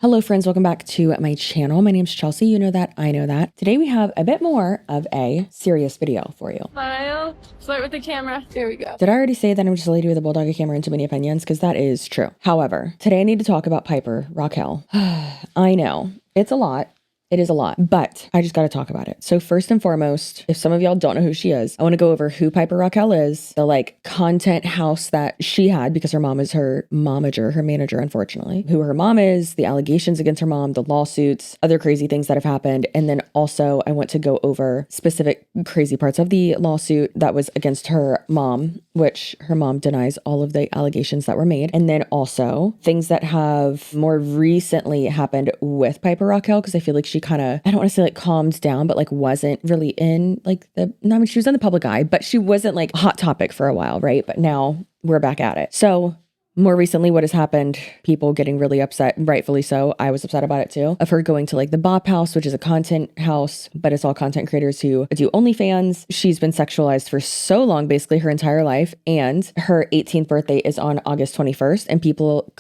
Hello friends, welcome back to my channel. My name's Chelsea. You know that, I know that. Today we have a bit more of a serious video for you. Smile, flirt with the camera. There we go. Did I already say that I'm just a lady with a bulldog camera and too many opinions? Because that is true. However, today I need to talk about Piper Rockelle. I know, it's a lot. It is a lot, but I just got to talk about it. So first and foremost, if some of y'all don't know who she is, I want to go over who Piper Rockelle is, the content house that she had because her mom is her momager, her manager, unfortunately, who her mom is, the allegations against her mom, the lawsuits, other crazy things that have happened. And then also I want to go over specific crazy parts of the lawsuit that was against her mom, which her mom denies all of the allegations that were made. And then also things that have more recently happened with Piper Rockelle, because I feel like she kind of, I don't want to say calmed down, but wasn't really in she was in the public eye, but she wasn't a hot topic for a while, right? But now we're back at it. So more recently, what has happened, people getting really upset, rightfully so. I was upset about it too, of her going to the Bop House, which is a content house, but it's all content creators who do OnlyFans. She's been sexualized for so long, basically her entire life. And her 18th birthday is on August 21st. And people,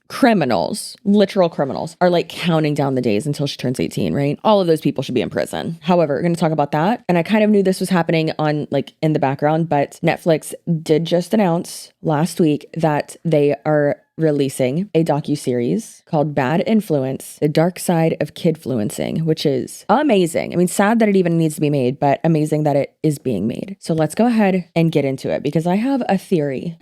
criminals, literal criminals, are counting down the days until she turns 18, right? All of those people should be in prison. However, we're going to talk about that. And I kind of knew this was happening on in the background, but Netflix did just announce last week that they are releasing a docuseries called Bad Influence, The Dark Side of Kidfluencing, which is amazing. I mean, sad that it even needs to be made, but amazing that it is being made. So let's go ahead and get into it because I have a theory.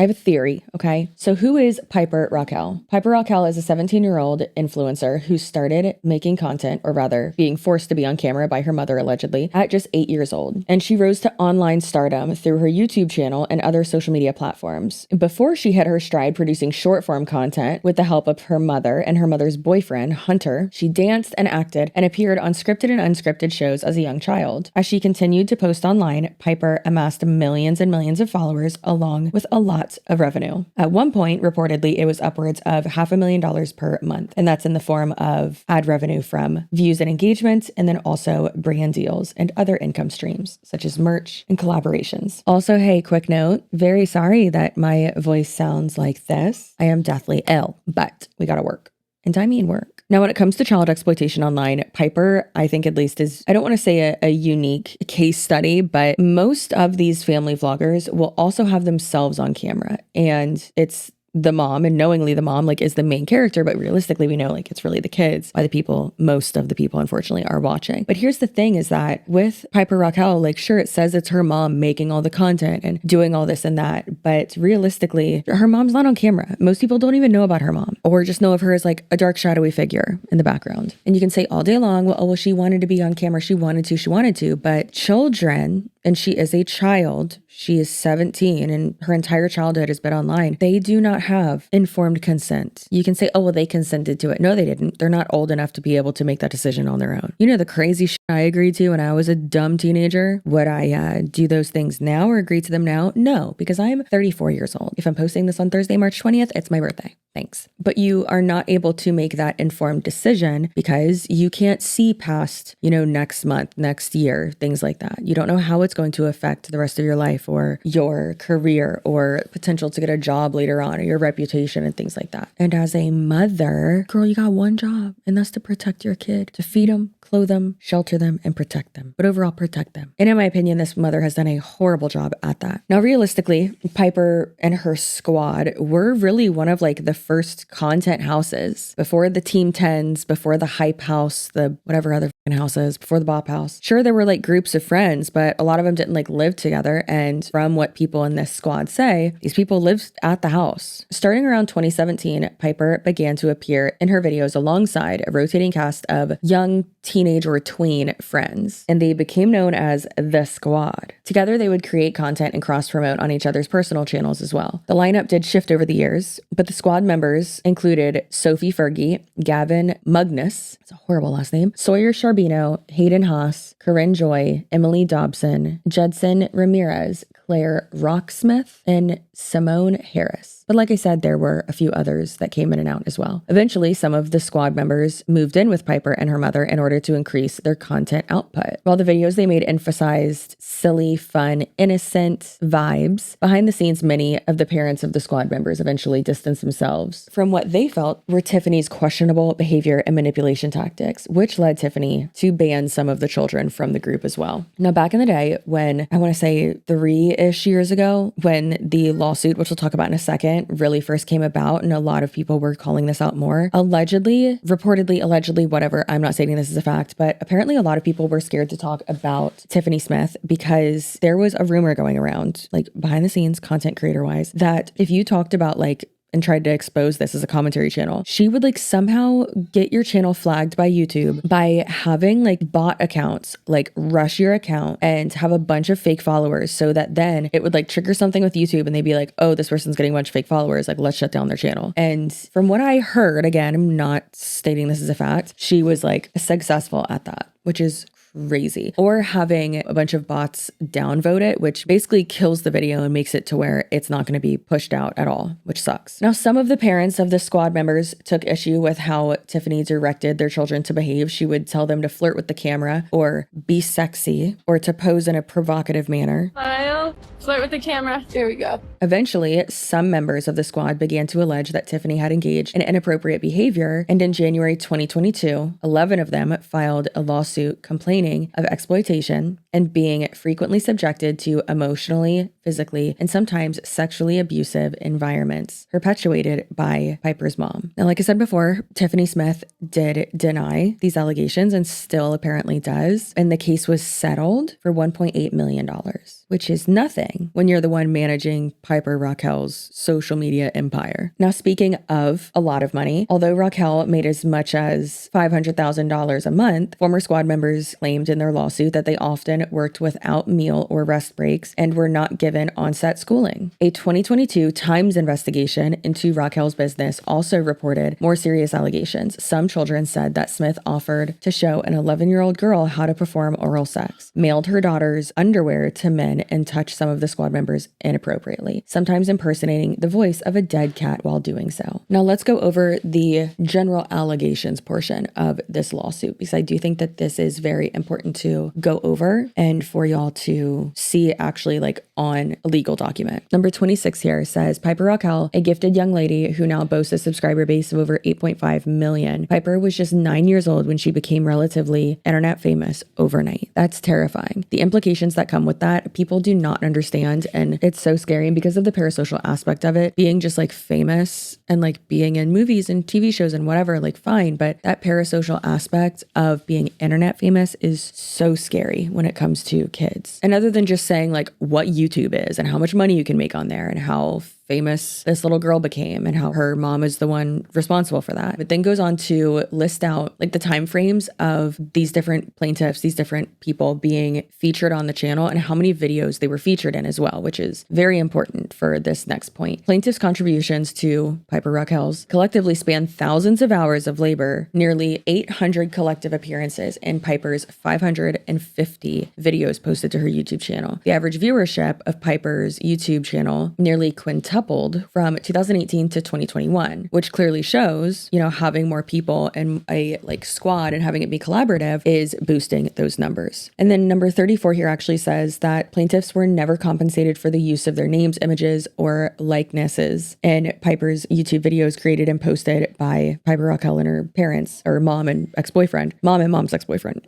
Okay? So who is Piper Rockelle? Piper Rockelle is a 17-year-old influencer who started making content, or rather being forced to be on camera by her mother allegedly, at just 8 years old. And she rose to online stardom through her YouTube channel and other social media platforms. Before she hit her stride producing short-form content with the help of her mother and her mother's boyfriend, Hunter, she danced and acted and appeared on scripted and unscripted shows as a young child. As she continued to post online, Piper amassed millions and millions of followers along with a lot of revenue. At one point, reportedly, it was upwards of $500,000 per month, and that's in the form of ad revenue from views and engagement, and then also brand deals and other income streams, such as merch and collaborations. Also, hey, quick note, very sorry that my voice sounds like this. I am deathly ill, but we gotta work. And I mean work. Now, when it comes to child exploitation online, Piper, I think at least is, I don't want to say a unique case study, but most of these family vloggers will also have themselves on camera. And it's the mom, and knowingly the mom is the main character, but realistically we know it's really the kids why most of the people unfortunately are watching. But here's the thing is that with Piper Rockelle, sure, it says it's her mom making all the content and doing all this and that, but realistically her mom's not on camera. Most people don't even know about her mom, or just know of her as a dark shadowy figure in the background. And you can say all day long, well, she wanted to be on camera, she wanted to, but children, and she is a child, she is 17 and her entire childhood has been online, they do not have informed consent. You can say, oh, well, they consented to it. No, they didn't. They're not old enough to be able to make that decision on their own. You know the crazy shit I agreed to when I was a dumb teenager? Would I do those things now or agree to them now? No, because I'm 34 years old. If I'm posting this on Thursday, March 20th, it's my birthday. Thanks. But you are not able to make that informed decision because you can't see past, next month, next year, things like that. You don't know how it's going to affect the rest of your life or your career or potential to get a job later on or your reputation and things like that. And as a mother, girl, you got one job, and that's to protect your kid, to feed them, clothe them, shelter them, and protect them. But overall, protect them. And in my opinion, this mother has done a horrible job at that. Now, realistically, Piper and her squad were really one of the first content houses before the Team 10s, before the Hype House, the whatever other houses, before the Bop House. Sure, there were groups of friends, but a lot of them didn't live together. And from what people in this squad say, these people lived at the house. Starting around 2017, Piper began to appear in her videos alongside a rotating cast of young teenage or tween friends, and they became known as the Squad. Together, they would create content and cross-promote on each other's personal channels as well. The lineup did shift over the years, but the squad members included Sophie Fergie, Gavin Mugnus, it's a horrible last name, Sawyer Charbino, Hayden Haas, Corinne Joy, Emily Dobson, Judson Ramirez, Claire Rocksmith, and Simone Harris. But like I said, there were a few others that came in and out as well. Eventually, some of the squad members moved in with Piper and her mother in order to increase their content output. While the videos they made emphasized silly, fun, innocent vibes, behind the scenes, many of the parents of the squad members eventually distanced themselves from what they felt were Tiffany's questionable behavior and manipulation tactics, which led Tiffany to ban some of the children from the group as well. Now, back in the day, when I want to say 3-ish years ago, when the lawsuit, which we'll talk about in a second, really first came about, and a lot of people were calling this out more, reportedly, whatever, I'm not stating this as a fact, but apparently a lot of people were scared to talk about Tiffany Smith because there was a rumor going around, like behind the scenes, content creator wise, that if you talked about like and tried to expose this as a commentary channel, she would like somehow get your channel flagged by YouTube by having like bot accounts like rush your account and have a bunch of fake followers, so that then it would like trigger something with YouTube and they'd be like, oh, this person's getting a bunch of fake followers, like let's shut down their channel. And from what I heard, again, I'm not stating this as a fact, she was like successful at that, which is crazy. Or having a bunch of bots downvote it, which basically kills the video and makes it to where it's not going to be pushed out at all, which sucks. Now, some of the parents of the squad members took issue with how Tiffany directed their children to behave. She would tell them to flirt with the camera or be sexy or to pose in a provocative manner. Smile, flirt with the camera. There we go. Eventually, some members of the squad began to allege that Tiffany had engaged in inappropriate behavior, and in January 2022, 11 of them filed a lawsuit complaining of exploitation and being frequently subjected to emotionally, physically, and sometimes sexually abusive environments perpetuated by Piper's mom. Now, like I said before, Tiffany Smith did deny these allegations and still apparently does, and the case was settled for $1.8 million, which is nothing when you're the one managing Piper Rockelles' social media empire. Now, speaking of a lot of money, although Rockelle made as much as $500,000 a month, former squad members claimed in their lawsuit that they often worked without meal or rest breaks and were not given on-set schooling. A 2022 Times investigation into Rockelles' business also reported more serious allegations. Some children said that Smith offered to show an 11-year-old girl how to perform oral sex, mailed her daughter's underwear to men, and touched some of the squad members inappropriately, sometimes impersonating the voice of a dead cat while doing so. Now let's go over the general allegations portion of this lawsuit, because I do think that this is very important to go over and for y'all to see actually like on a legal document. Number 26 here says, Piper Rockelle, a gifted young lady who now boasts a subscriber base of over 8.5 million. Piper was just 9 years old when she became relatively internet famous overnight. That's terrifying. The implications that come with that, people do not understand, and it's so scary. And because of the parasocial aspect of it, being just like famous and like being in movies and TV shows and whatever, like fine, but that parasocial aspect of being internet famous is so scary when it comes to kids. And other than just saying like what YouTube is and how much money you can make on there and how famous this little girl became and how her mom is the one responsible for that, but then goes on to list out like the time frames of these different plaintiffs, these different people being featured on the channel and how many videos they were featured in as well, which is very important for this next point. Plaintiffs' contributions to Piper Rockelles collectively span thousands of hours of labor, nearly 800 collective appearances, and Piper's 550 videos posted to her YouTube channel. The average viewership of Piper's YouTube channel nearly quintupled from 2018 to 2021, which clearly shows, you know, having more people in a like squad and having it be collaborative is boosting those numbers. And then number 34 here actually says that plaintiffs were never compensated for the use of their names, images, or likenesses in Piper's YouTube videos created and posted by Piper Rockelle and her parents, or mom and ex-boyfriend. Mom and mom's ex-boyfriend.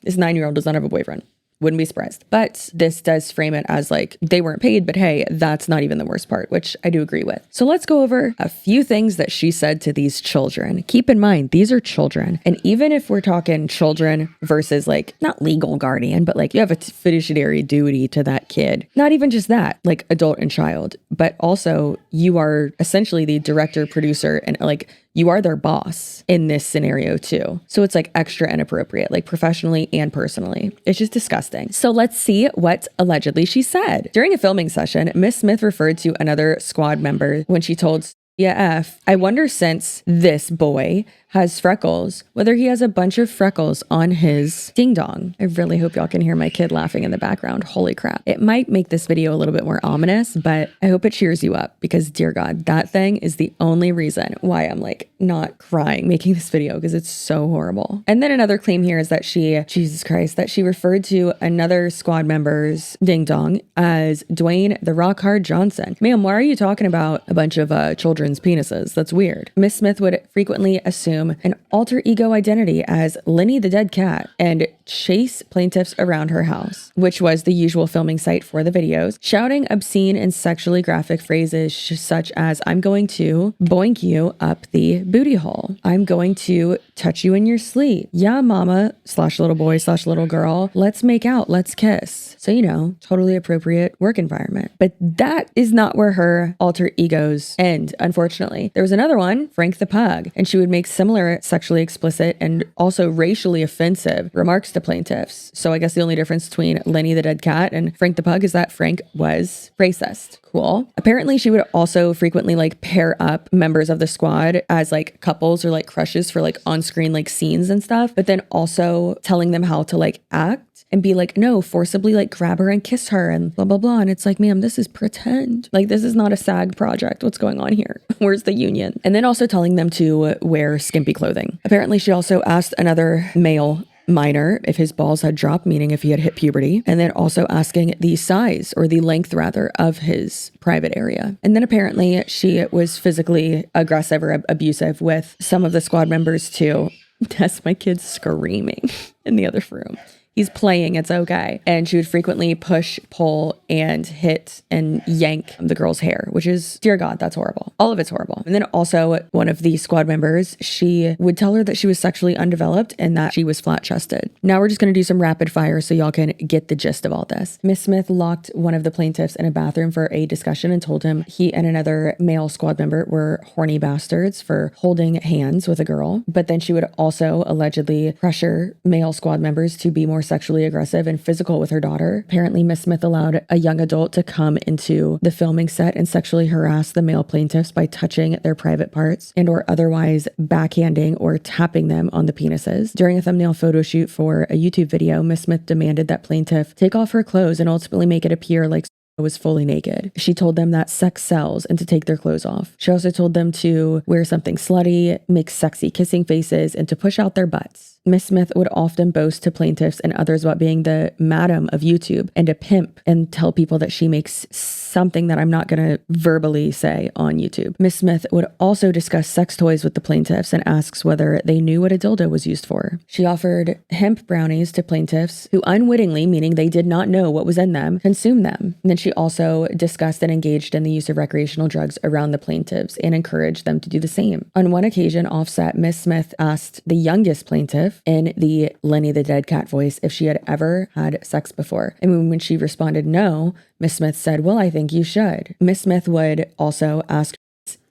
This 9-year-old does not have a boyfriend. Wouldn't be surprised. But this does frame it as like they weren't paid, but hey, that's not even the worst part, which I do agree with. So let's go over a few things that she said to these children. Keep in mind, these are children. And even if we're talking children versus like not legal guardian, but like you have a fiduciary duty to that kid. Not even just that, like adult and child, but also you are essentially the director, producer, and like you are their boss in this scenario too. So it's like extra inappropriate, like professionally and personally. It's just disgusting. So let's see what allegedly she said. During a filming session, Miss Smith referred to another squad member when she told, yeah, I wonder since this boy has freckles, whether he has a bunch of freckles on his ding dong. I really hope y'all can hear my kid laughing in the background. Holy crap. It might make this video a little bit more ominous, but I hope it cheers you up because dear God, that thing is the only reason why I'm like not crying making this video because it's so horrible. And then another claim here is that Jesus Christ, that she referred to another squad member's ding dong as Dwayne the Rock Hard Johnson. Ma'am, why are you talking about a bunch of children's penises? That's weird. Miss Smith would frequently assume an alter ego identity as Lenny the Dead Cat and chase plaintiffs around her house, which was the usual filming site for the videos, shouting obscene and sexually graphic phrases such as, I'm going to boink you up the booty hole. I'm going to touch you in your sleep. Yeah, mama / little boy / little girl. Let's make out. Let's kiss. So, totally appropriate work environment. But that is not where her alter egos end, unfortunately. There was another one, Frank the Pug, and she would make similar sexually explicit and also racially offensive remarks to plaintiffs. So I guess the only difference between Lenny the Dead Cat and Frank the Pug is that Frank was racist. Cool. Apparently she would also frequently pair up members of the squad as couples or crushes for on-screen scenes and stuff, but then also telling them how to act and be no, forcibly grab her and kiss her and blah, blah, blah. And it's ma'am, this is pretend. This is not a SAG project. What's going on here? Where's the union? And then also telling them to wear skimpy clothing. Apparently she also asked another male minor if his balls had dropped, meaning if he had hit puberty, and then also asking the size or the length rather of his private area. And then apparently she was physically aggressive or abusive with some of the squad members too. That's my kid screaming in the other room. He's playing, it's okay. And she would frequently push, pull, and hit and yank the girl's hair, which is, dear God, that's horrible. All of it's horrible. And then also one of the squad members, she would tell her that she was sexually undeveloped and that she was flat-chested. Now we're just going to do some rapid fire so y'all can get the gist of all this. Miss Smith locked one of the plaintiffs in a bathroom for a discussion and told him he and another male squad member were horny bastards for holding hands with a girl. But then she would also allegedly pressure male squad members to be more sexually aggressive and physical with her daughter. Apparently, Miss Smith allowed a young adult to come into the filming set and sexually harass the male plaintiffs by touching their private parts and or otherwise backhanding or tapping them on the penises. During a thumbnail photo shoot for a YouTube video, Miss Smith demanded that plaintiff take off her clothes and ultimately make it appear like was fully naked. She told them that sex sells and to take their clothes off. She also told them to wear something slutty, make sexy kissing faces, and to push out their butts. Miss Smith would often boast to plaintiffs and others about being the madam of YouTube and a pimp and tell people that she makes something that I'm not going to verbally say on YouTube. Miss Smith would also discuss sex toys with the plaintiffs and asks whether they knew what a dildo was used for. She offered hemp brownies to plaintiffs who unwittingly, meaning they did not know what was in them, consumed them. And then she also discussed and engaged in the use of recreational drugs around the plaintiffs and encouraged them to do the same. On one occasion, offset, Miss Smith asked the youngest plaintiff in the Lenny the Dead Cat voice if she had ever had sex before. And when she responded no, Miss Smith said, well, I think you should. Miss Smith would also ask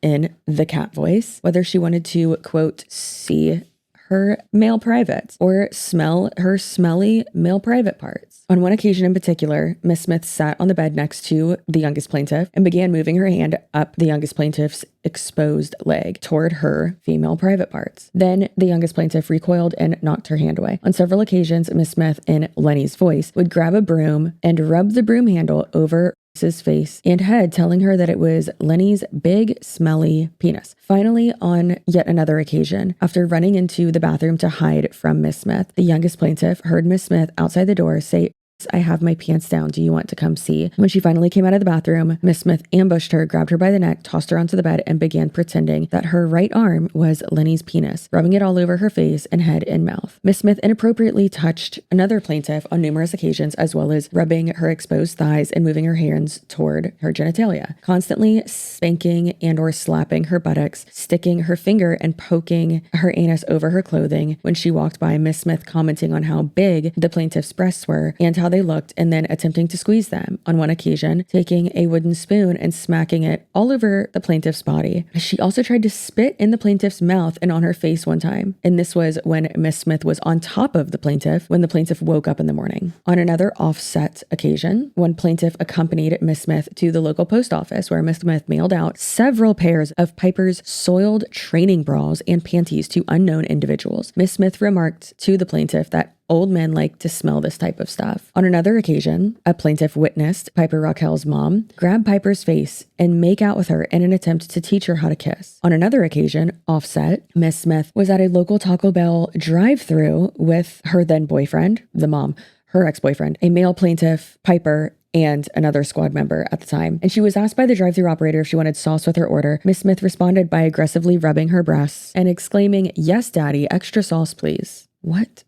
in the cat voice whether she wanted to, quote, see her male privates or smell her smelly male private parts. On one occasion in particular, Miss Smith sat on the bed next to the youngest plaintiff and began moving her hand up the youngest plaintiff's exposed leg toward her female private parts. Then the youngest plaintiff recoiled and knocked her hand away. On several occasions, Miss Smith, in Lenny's voice, would grab a broom and rub the broom handle over his face and head, telling her that it was Lenny's big, smelly penis. Finally, on yet another occasion, after running into the bathroom to hide from Miss Smith, the youngest plaintiff heard Miss Smith outside the door say, I have my pants down. Do you want to come see? When she finally came out of the bathroom, Miss Smith ambushed her, grabbed her by the neck, tossed her onto the bed, and began pretending that her right arm was Lenny's penis, rubbing it all over her face and head and mouth. Miss Smith inappropriately touched another plaintiff on numerous occasions, as well as rubbing her exposed thighs and moving her hands toward her genitalia, constantly spanking and or slapping her buttocks, sticking her finger and poking her anus over her clothing when she walked by, Miss Smith commenting on how big the plaintiff's breasts were and how how they looked and then attempting to squeeze them. On one occasion, taking a wooden spoon and smacking it all over the plaintiff's body. She also tried to spit in the plaintiff's mouth and on her face one time. And this was when Miss Smith was on top of the plaintiff when the plaintiff woke up in the morning. On another offset occasion, one plaintiff accompanied Miss Smith to the local post office where Miss Smith mailed out several pairs of Piper's soiled training bras and panties to unknown individuals. Miss Smith remarked to the plaintiff that old men like to smell this type of stuff. On another occasion, a plaintiff witnessed Piper Rockelles' mom grab Piper's face and make out with her in an attempt to teach her how to kiss. On another occasion, offset, Miss Smith was at a local Taco Bell drive-thru with her then boyfriend, the mom, her ex-boyfriend, a male plaintiff, Piper, and another squad member at the time. And she was asked by the drive-thru operator if she wanted sauce with her order. Miss Smith responded by aggressively rubbing her breasts and exclaiming, "Yes, daddy, extra sauce, please." What?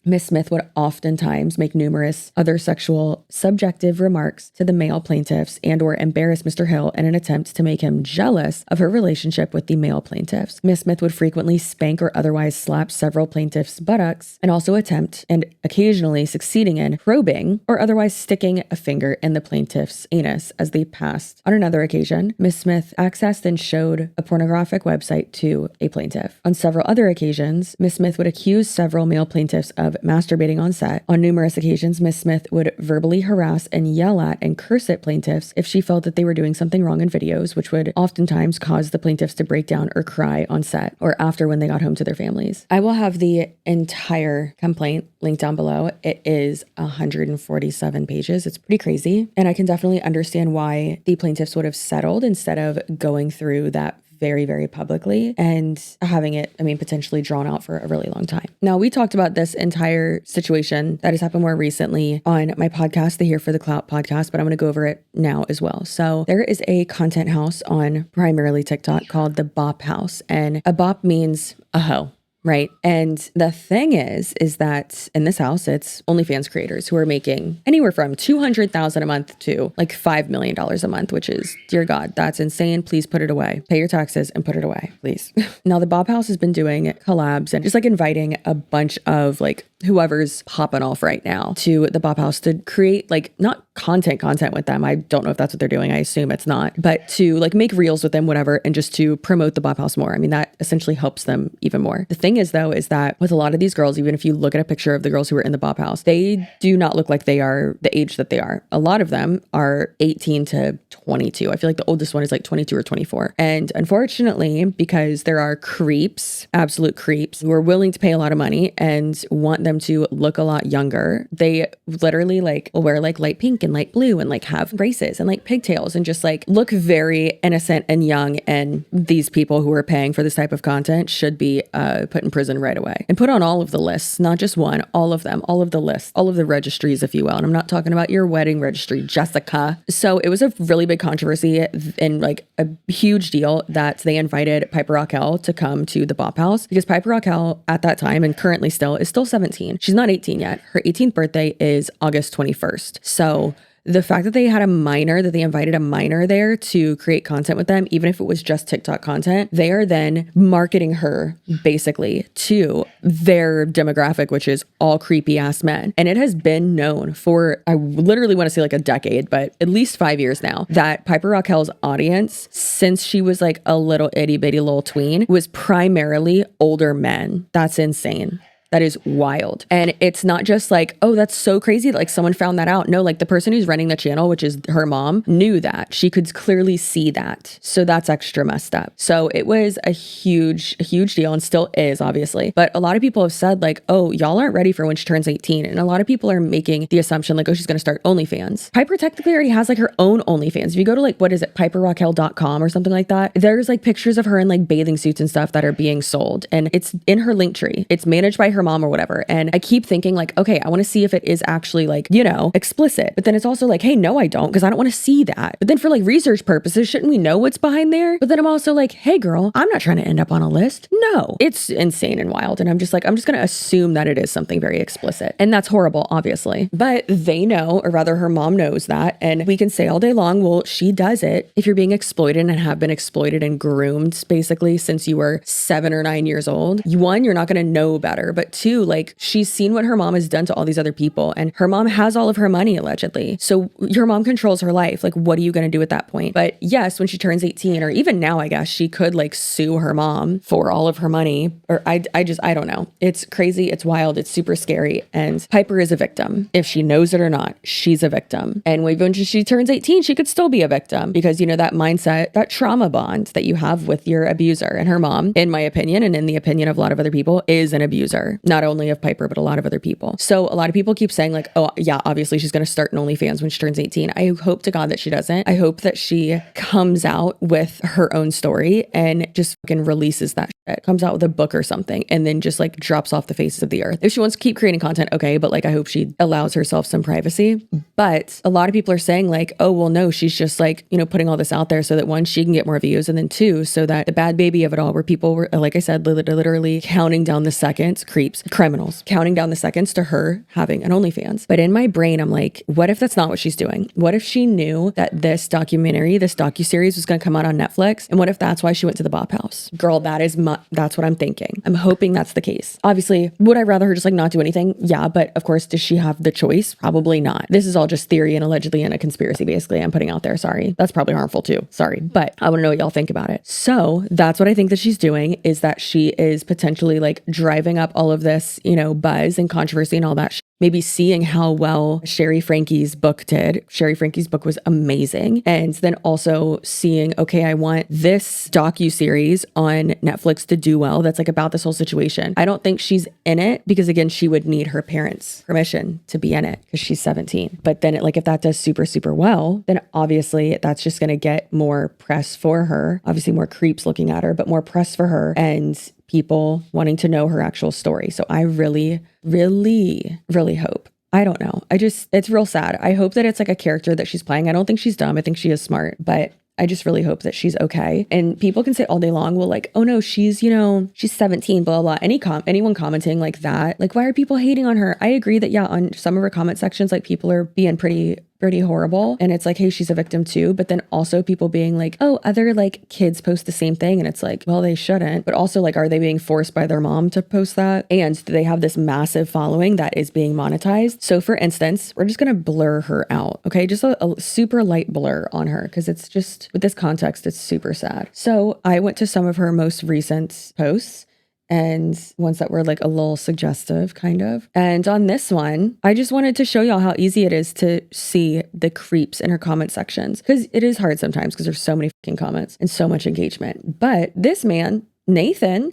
Miss Smith would oftentimes make numerous other sexual subjective remarks to the male plaintiffs and or embarrass Mr. Hill in an attempt to make him jealous of her relationship with the male plaintiffs. Miss Smith would frequently spank or otherwise slap several plaintiffs' buttocks and also attempt, and occasionally succeeding in, probing or otherwise sticking a finger in the plaintiff's anus as they passed. On another occasion, Miss Smith accessed and showed a pornographic website to a plaintiff. On several other occasions, Miss Smith would accuse several male plaintiffs of masturbating on set. On numerous occasions, Miss Smith would verbally harass and yell at and curse at plaintiffs if she felt that they were doing something wrong in videos, which would oftentimes cause the plaintiffs to break down or cry on set or after when they got home to their families. I will have the entire complaint linked down below. It is 147 pages. It's pretty crazy. And I can definitely understand why the plaintiffs would have settled instead of going through that very, very publicly and having it, potentially drawn out for a really long time. Now, we talked about this entire situation that has happened more recently on my podcast, the Here for the Clout podcast, but I'm going to go over it now as well. So there is a content house on primarily TikTok called the Bop House, and a bop means a hoe. Right. And the thing is that in this house, it's OnlyFans creators who are making anywhere from $200,000 a month to like $5 million a month, which is, dear God, that's insane. Please put it away. Pay your taxes and put it away, please. Now, the Bob House has been doing collabs and just like inviting a bunch of like whoever's popping off right now to the Bob House to create like not content with them. I don't know if that's what they're doing. I assume it's not, but to like make reels with them, whatever, and just to promote the Bob House more. That essentially helps them even more. The thing is though, is that with a lot of these girls, even if you look at a picture of the girls who are in the Bob House, they do not look like they are the age that they are. A lot of them are 18 to 22. I feel like the oldest one is like 22 or 24. And unfortunately, because there are creeps, absolute creeps, who are willing to pay a lot of money and want them to look a lot younger, they literally like will wear like light pink and light blue and like have braces and like pigtails and just like look very innocent and young. And these people who are paying for this type of content should be put in prison right away and put on all of the lists, not just one, all of them, all of the lists, all of the registries, if you will. And I'm not talking about your wedding registry, Jessica. So it was a really big controversy and like a huge deal that they invited Piper Rockelle to come to the Bop House because Piper Rockelle at that time and currently still is still 17. She's not 18 yet. Her 18th birthday is August 21st. So the fact that they had that they invited a minor there to create content with them, even if it was just TikTok content, they are then marketing her basically to their demographic, which is all creepy ass men. And it has been known for, I literally want to say like a decade, but at least 5 years now, that Piper Rockelle's audience, since she was like a little itty bitty little tween, was primarily older men. That's insane. That is wild. And it's not just like, oh, that's so crazy that like someone found that out. No, like the person who's running the channel, which is her mom, knew that. She could clearly see that. So that's extra messed up. So it was a huge deal and still is, obviously. But a lot of people have said like, oh, y'all aren't ready for when she turns 18. And a lot of people are making the assumption like, oh, she's going to start OnlyFans. Piper technically already has like her own OnlyFans. If you go to like, what is it, piperrockelle.com or something like that, there's like pictures of her in like bathing suits and stuff that are being sold. And it's in her link tree. It's managed by her mom or whatever. And I keep thinking like, okay, I want to see if it is actually like, explicit. But then it's also like, hey, no, I don't, because I don't want to see that. But then for like research purposes, shouldn't we know what's behind there? But then I'm also like, hey girl, I'm not trying to end up on a list. No, it's insane and wild. And I'm just going to assume that it is something very explicit. And that's horrible, obviously. But they know, or rather her mom knows that. And we can say all day long, well, she does it. If you're being exploited and have been exploited and groomed basically since you were 7 or 9 years old, one, you're not going to know better. But but two, like she's seen what her mom has done to all these other people, and her mom has all of her money allegedly. So your mom controls her life. Like, what are you going to do at that point? But yes, when she turns 18, or even now, I guess she could like sue her mom for all of her money. Or I don't know. It's crazy. It's wild. It's super scary. And Piper is a victim. If she knows it or not, she's a victim. And when she turns 18, she could still be a victim because, you know, that mindset, that trauma bond that you have with your abuser. And her mom, in my opinion, and in the opinion of a lot of other people, is an abuser, not only of Piper, but a lot of other people. So a lot of people keep saying like, oh yeah, obviously she's going to start an OnlyFans when she turns 18. I hope to God that she doesn't. I hope that she comes out with her own story and just fucking releases that shit, comes out with a book or something, and then just like drops off the face of the earth. If she wants to keep creating content, okay, but like I hope she allows herself some privacy. But a lot of people are saying like, oh, well, no, she's just like, you know, putting all this out there so that one, she can get more views, and then two, so that the bad baby of it all, where people were, like I said, literally counting down the seconds, creeps, criminals, counting down the seconds to her having an OnlyFans. But in my brain, I'm like, what if that's not what she's doing? What if she knew that this documentary, this docuseries was going to come out on Netflix? And what if that's why she went to the Bop House? Girl, that's what I'm thinking. I'm hoping that's the case. Obviously, would I rather her just like not do anything? Yeah, but of course, does she have the choice? Probably not. This is all just theory and allegedly and a conspiracy, basically, I'm putting out there. Sorry. That's probably harmful too. Sorry. But I want to know what y'all think about it. So that's what I think that she's doing, is that she is potentially like driving up all of this, you know, buzz and controversy and all that shit. Maybe seeing how well Sherry Frankie's book did. Sherry Frankie's book was amazing. And then also seeing, okay, I want this docuseries on Netflix to do well. That's like about this whole situation. I don't think she's in it because, again, she would need her parents' permission to be in it because she's 17. But then like if that does super, super well, then obviously that's just going to get more press for her. Obviously more creeps looking at her, but more press for her and people wanting to know her actual story. So I really, really, really hope. I don't know. It's real sad. I hope that it's like a character that she's playing. I don't think she's dumb. I think she is smart, but I just really hope that she's okay. And people can say all day long, well, like, oh no, she's, you know, she's 17, blah, blah, blah. Anyone commenting like that, like, why are people hating on her? I agree that, yeah, on some of her comment sections, like people are being pretty horrible. And it's like, hey, she's a victim too. But then also people being like, oh, other like kids post the same thing. And it's like, well, they shouldn't. But also like, are they being forced by their mom to post that? And do they have this massive following that is being monetized? So for instance, we're just going to blur her out. Okay. Just a super light blur on her. Cause it's just, with this context, it's super sad. So I went to some of her most recent posts, and ones that were like a little suggestive kind of. And on this one, I just wanted to show y'all how easy it is to see the creeps in her comment sections, because it is hard sometimes because there's so many fucking comments and so much engagement. But this man, Nathan,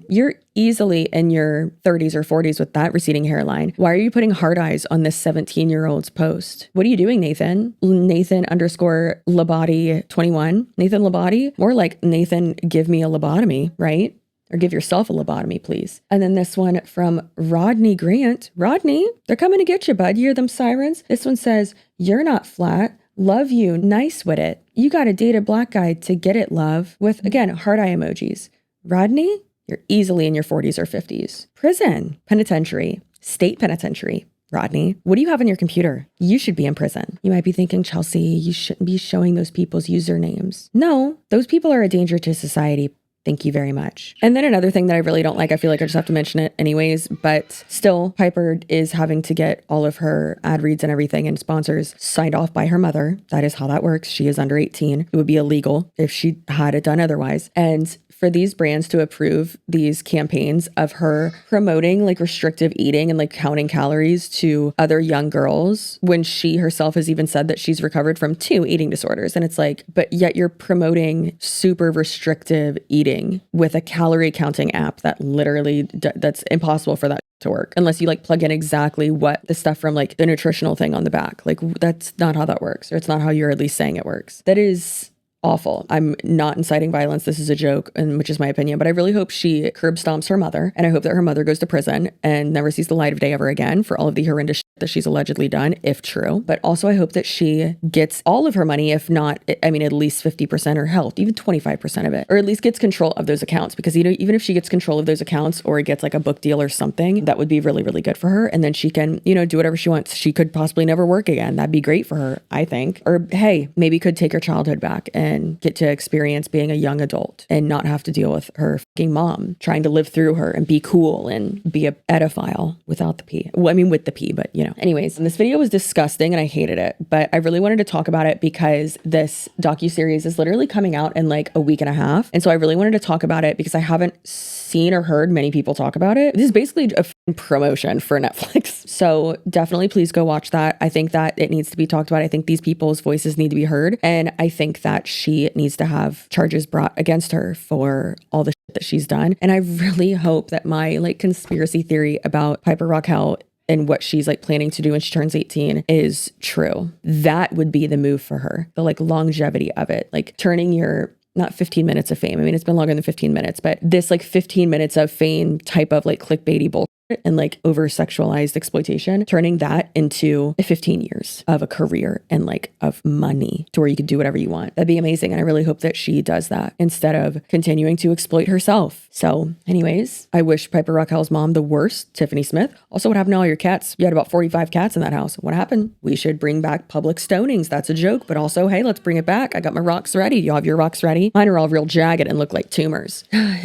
you're easily in your 30s or 40s with that receding hairline. Why are you putting hard eyes on this 17-year-old's post? What are you doing, Nathan? Nathan _ Labati 21. Nathan Labati? More like Nathan, give me a lobotomy, right? Or give yourself a lobotomy, please. And then this one from Rodney Grant. Rodney, they're coming to get you, bud. You hear them sirens? This one says, you're not flat. Love you. Nice with it. You got to date a black guy to get it, love. With, again, heart eye emojis. Rodney, you're easily in your 40s or 50s. Prison, penitentiary, state penitentiary. Rodney, what do you have on your computer? You should be in prison. You might be thinking, Chelsea, you shouldn't be showing those people's usernames. No, those people are a danger to society. Thank you very much. And then another thing that I really don't like, I feel like I just have to mention it anyways, but still, Piper is having to get all of her ad reads and everything and sponsors signed off by her mother. That is how that works. She is under 18. It would be illegal if she had it done otherwise. And for these brands to approve these campaigns of her promoting like restrictive eating and like counting calories to other young girls, when she herself has even said that she's recovered from 2 eating disorders. And it's like, but yet you're promoting super restrictive eating with a calorie counting app that literally that's impossible for that to work unless you like plug in exactly what the stuff from like the nutritional thing on the back. Like that's not how that works, or it's not how you're at least saying it works. That is awful. I'm not inciting violence. This is a joke, and which is my opinion, but I really hope she curb stomps her mother, and I hope that her mother goes to prison and never sees the light of day ever again for all of the horrendous shit that she's allegedly done, if true. But also I hope that she gets all of her money, if not, I mean, at least 50% or hell, even 25% of it, or at least gets control of those accounts, because, you know, even if she gets control of those accounts or gets like a book deal or something, that would be really, really good for her. And then she can, you know, do whatever she wants. She could possibly never work again. That'd be great for her, I think. Or hey, maybe could take her childhood back and get to experience being a young adult and not have to deal with her mom trying to live through her and be cool and be a pedophile without the P. Well, I mean, with the P, but you know. Anyways, this video was disgusting and I hated it, but I really wanted to talk about it because this docuseries is literally coming out in like a week and a half. And so I really wanted to talk about it because I haven't seen or heard many people talk about it. This is basically a promotion for Netflix. So definitely please go watch that. I think that it needs to be talked about. I think these people's voices need to be heard. And I think that she needs to have charges brought against her for all the shit that she's done. And I really hope that my like conspiracy theory about Piper Rockelle and what she's like planning to do when she turns 18 is true. That would be the move for her. The like longevity of it, like turning your not 15 minutes of fame. I mean, it's been longer than 15 minutes, but this like 15 minutes of fame type of like clickbaity bullshit and like over sexualized exploitation, turning that into 15 years of a career and like of money to where you could do whatever you want. That'd be amazing. And I really hope that she does that instead of continuing to exploit herself. So anyways, I wish Piper Rockelle's mom the worst, Tiffany Smith. Also, what happened to all your cats? You had about 45 cats in that house. What happened? We should bring back public stonings. That's a joke, but also, hey, let's bring it back. I got my rocks ready. You have your rocks ready? Mine are all real jagged and look like tumors.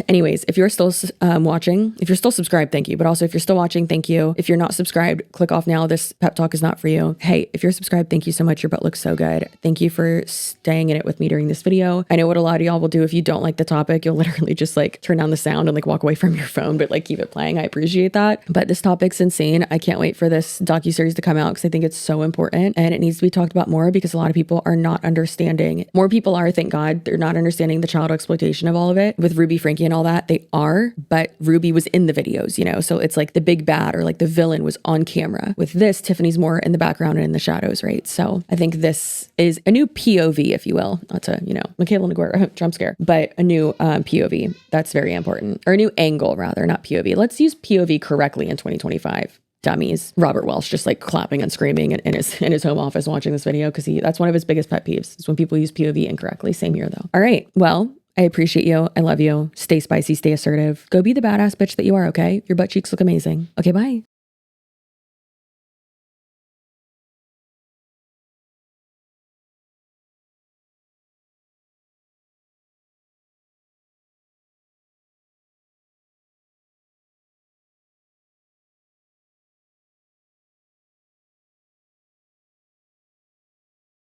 Anyways, if you're still watching, if you're still subscribed, thank you. But also if you're still watching, thank you. If you're not subscribed, click off now. This pep talk is not for you. Hey, if you're subscribed, thank you so much. Your butt looks so good. Thank you for staying in it with me during this video. I know what a lot of y'all will do if you don't like the topic. You'll literally just like turn down the sound and like walk away from your phone, but like keep it playing. I appreciate that. But this topic's insane. I can't wait for this docuseries to come out because I think it's so important and it needs to be talked about more because a lot of people are not understanding. More people are, thank God, they're not understanding the child exploitation of all of it. With Ruby, Frankie, and all that, they are, but Ruby was in the videos, you know? So it's like the big bad or like the villain was on camera. With this, Tiffany's more in the background and in the shadows, right? So I think this is a new POV, if you will. Not to, you know, Michaela Naguera, jump scare, but a new POV. That's very important. Or a new angle, rather, not POV. Let's use POV correctly in 2025. Dummies. Robert Welsh just like clapping and screaming in his home office watching this video because that's one of his biggest pet peeves is when people use POV incorrectly. Same here though. All right. Well, I appreciate you. I love you. Stay spicy, stay assertive. Go be the badass bitch that you are, okay? Your butt cheeks look amazing. Okay, bye.